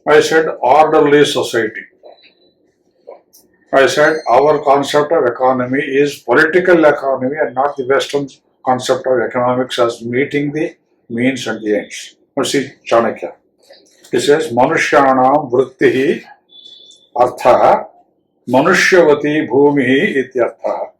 I said orderly society. I said our concept of economy is political economy and not the Western concept of economics as meeting the means and the ends. Now see Chanakya. He says Manushyanam Vrittihi Arthaha Manushyavati Bhumihi Ityarthaha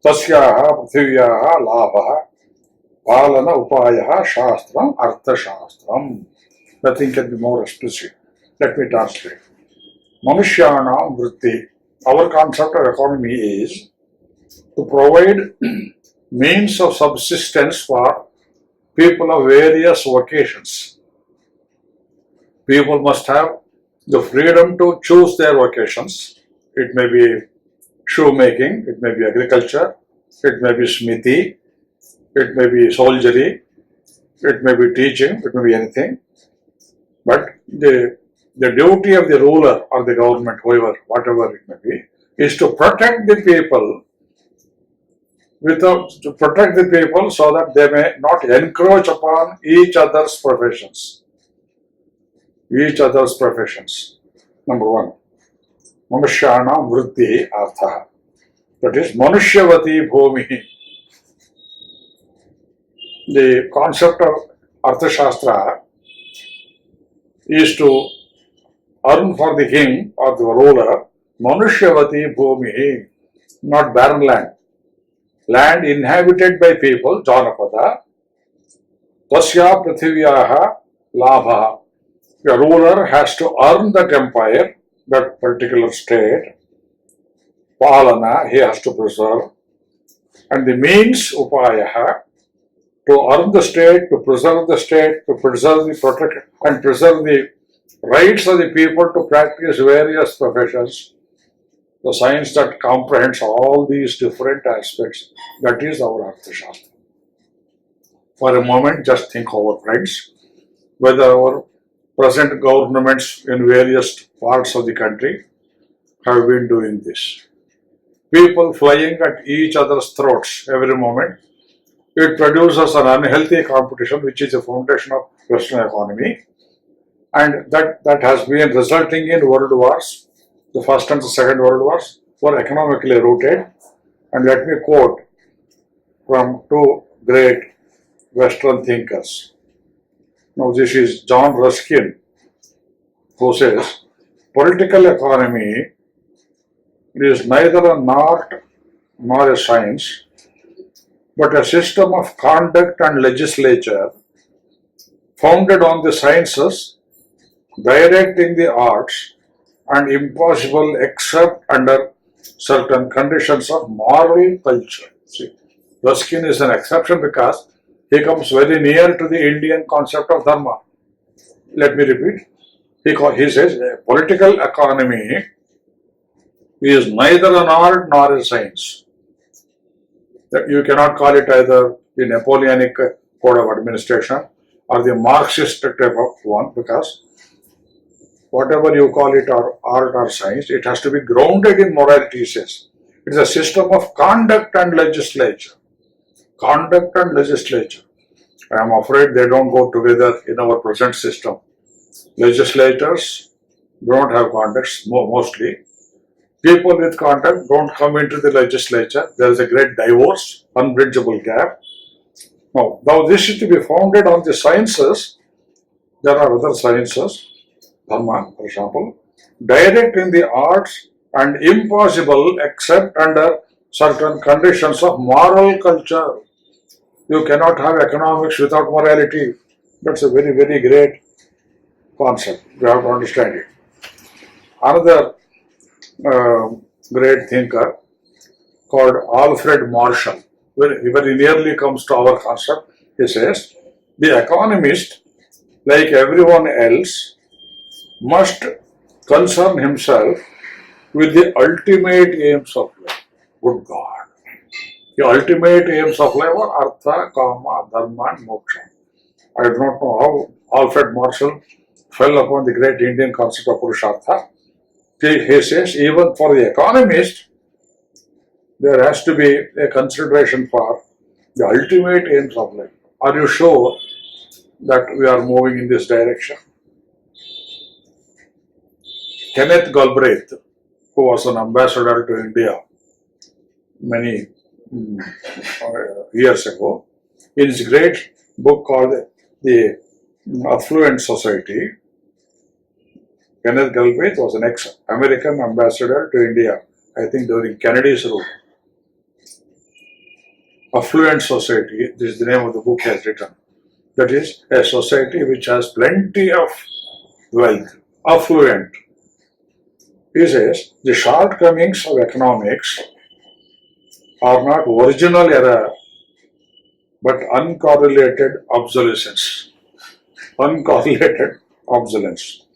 Tasyaha Prithivyaha Labhaha Palana Upayaha Shastram Arthashastram. Nothing can be more explicit. Let me translate. Manushyanam Vritti. Our concept of economy is to provide means of subsistence for people of various vocations. People must have the freedom to choose their vocations. It may be shoemaking, it may be agriculture, it may be smithy, it may be soldiery, it may be teaching, it may be anything. But the duty of the ruler or the government, whoever, whatever it may be, is to protect the people so that they may not encroach upon each other's professions. Number one. Manushyānām vritti Arthaha. That is Manushyavati Bhumihi. The concept of Arthashastra is to earn for the king or the ruler Manushyavati Bhumihi, not barren land. Land inhabited by people, Janapada, Tasya Prithivyaha Labha. The ruler has to earn that empire, that particular state. Palana, he has to preserve. And the means, Upayaha, to earn the state, to preserve the state, to preserve the protect and preserve the rights of the people to practice various professions. The science that comprehends all these different aspects, that is our Arthashastra. For a moment, just think over, friends, whether our present governments in various parts of the country have been doing this. People flying at each other's throats every moment. It produces an unhealthy competition, which is the foundation of Western economy, and that has been resulting in world wars. The first and the second world wars were economically rooted. And let me quote from two great Western thinkers. Now this is John Ruskin, who says, political economy is neither an art nor a science, but a system of conduct and legislature founded on the sciences, directing the arts, and impossible except under certain conditions of moral culture. See, Ruskin is an exception because he comes very near to the Indian concept of Dharma. Let me repeat. He says political economy is neither an art nor a science. You cannot call it either the Napoleonic code of administration or the Marxist type of one, because whatever you call it, or art or science, it has to be grounded in morality, he says. It is a system of conduct and legislature. Conduct and legislature. I am afraid they don't go together in our present system. Legislators don't have conducts, mostly. People with conduct don't come into the legislature. There is a great divorce, unbridgeable gap. Now this is to be founded on the sciences. There are other sciences, Dharma, for example, direct in the arts and impossible except under certain conditions of moral culture. You cannot have economics without morality. That's a very, very great concept. You have to understand it. Another great thinker called Alfred Marshall, very nearly comes to our concept. He says, the economist, like everyone else, must concern himself with the ultimate aims of life. Good God. The ultimate aims of life are Artha, Kama, Dharma and Moksha. I do not know how Alfred Marshall fell upon the great Indian concept of Purushartha. He says even for the economist, there has to be a consideration for the ultimate aims of life. Are you sure that we are moving in this direction? Kenneth Galbraith, who was an ambassador to India many years ago, in his great book called The Affluent Society, Kenneth Galbraith was an ex-American ambassador to India, I think during Kennedy's rule. Affluent Society, this is the name of the book he has written. That is a society which has plenty of wealth, affluent. He says the shortcomings of economics are not original error but uncorrelated obsolescence. Uncorrelated obsolescence.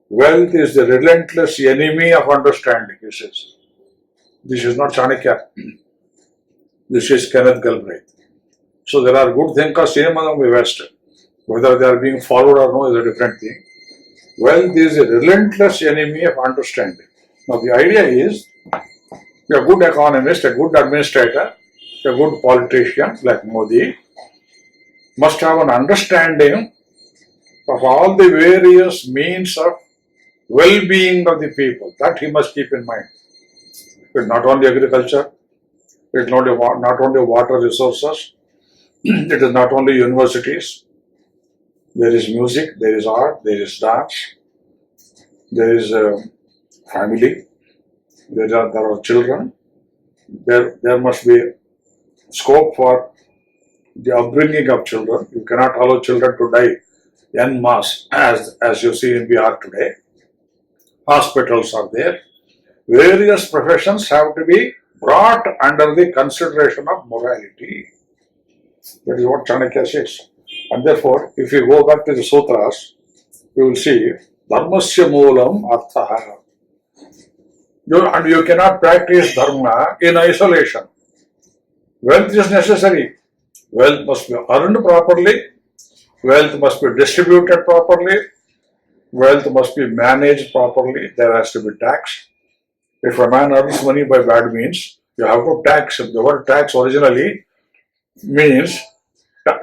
Wealth is the relentless enemy of understanding, he says. This is not Chanakya. This is Kenneth Galbraith. So there are good thinkers in among the West. Whether they are being followed or no is a different thing. Wealth is a relentless enemy of understanding. Now the idea is, a good economist, a good administrator, a good politician like Modi must have an understanding of all the various means of well-being of the people. That he must keep in mind. It's not only agriculture, it's not only water resources, it is not only universities. There is music, there is art, there is dance, there is family, there are children. There must be scope for the upbringing of children. You cannot allow children to die en masse as you see in Bihar today. Hospitals are there. Various professions have to be brought under the consideration of morality. That is what Chanakya says. And therefore, if you go back to the sutras, you will see Dharmasya moolam Arthaha. And you cannot practice Dharma in isolation. Wealth is necessary. Wealth must be earned properly. Wealth must be distributed properly. Wealth must be managed properly. There has to be tax. If a man earns money by bad means, you have to tax him. The word tax originally means,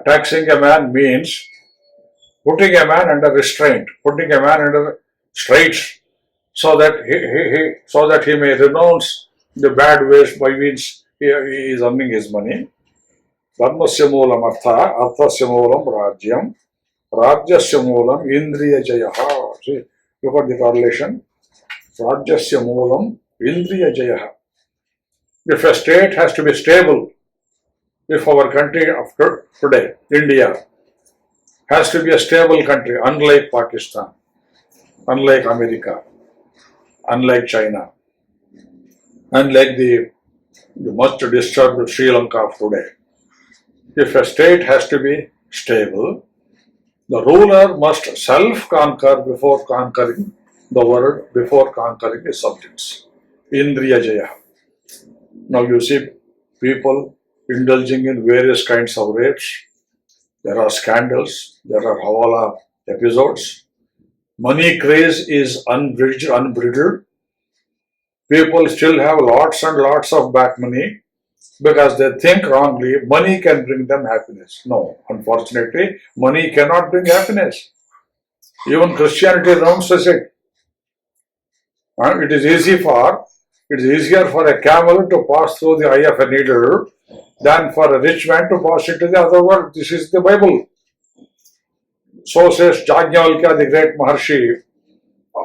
taxing a man means putting a man under restraint, putting a man under straits, so that he may renounce the bad ways by which he is earning his money. Dharmasya moolam Arthaha, Arthasya moolam Rajyam, Rajyasya moolam Indriyajayaha. See, look at the correlation. Rajyasya moolam Indriyajayaha. If a state has to be stable, if our country of today, India, has to be a stable country, unlike Pakistan, unlike America, unlike China, unlike the much disturbed Sri Lanka of today. If a state has to be stable, the ruler must self-conquer before conquering the world, before conquering his subjects. Indriya Jayaha. Now you see people indulging in various kinds of rapes. There are scandals, there are Hawala episodes. Money craze is unbridled. People still have lots and lots of back money because they think wrongly money can bring them happiness. No, unfortunately, money cannot bring happiness. Even Christianity renounces it. It is easier for a camel to pass through the eye of a needle than for a rich man to pass into the other world. This is the Bible. So says Rajyam, the great Maharshi.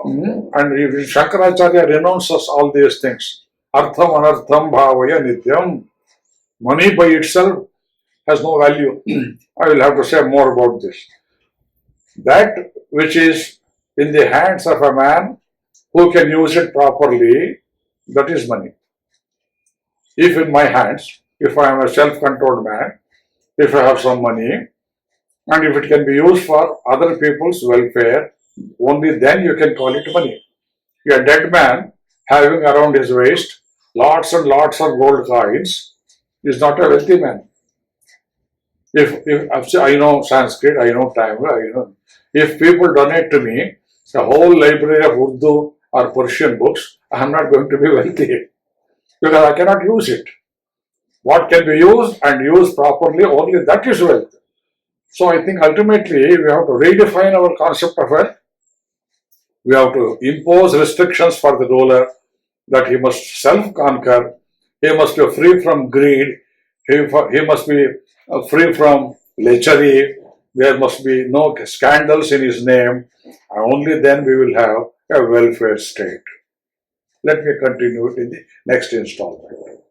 And Shankaracharya renounces all these things. Artham anartham bhavaya nityam. Money by itself has no value. I will have to say more about this. That which is in the hands of a man who can use it properly, that is money. If in my hands, if I am a self-controlled man, if I have some money, and if it can be used for other people's welfare, only then you can call it money. A dead man having around his waist lots and lots of gold coins is not a wealthy man. If I know Sanskrit, I know Tamil, if people donate to me a whole library of Urdu or Persian books, I am not going to be wealthy because I cannot use it. What can be used and used properly, only that is wealth. So I think ultimately we have to redefine our concept of wealth. We have to impose restrictions for the ruler that he must self-conquer, he must be free from greed, he must be free from lechery, there must be no scandals in his name, and only then we will have a welfare state. Let me continue in the next installment.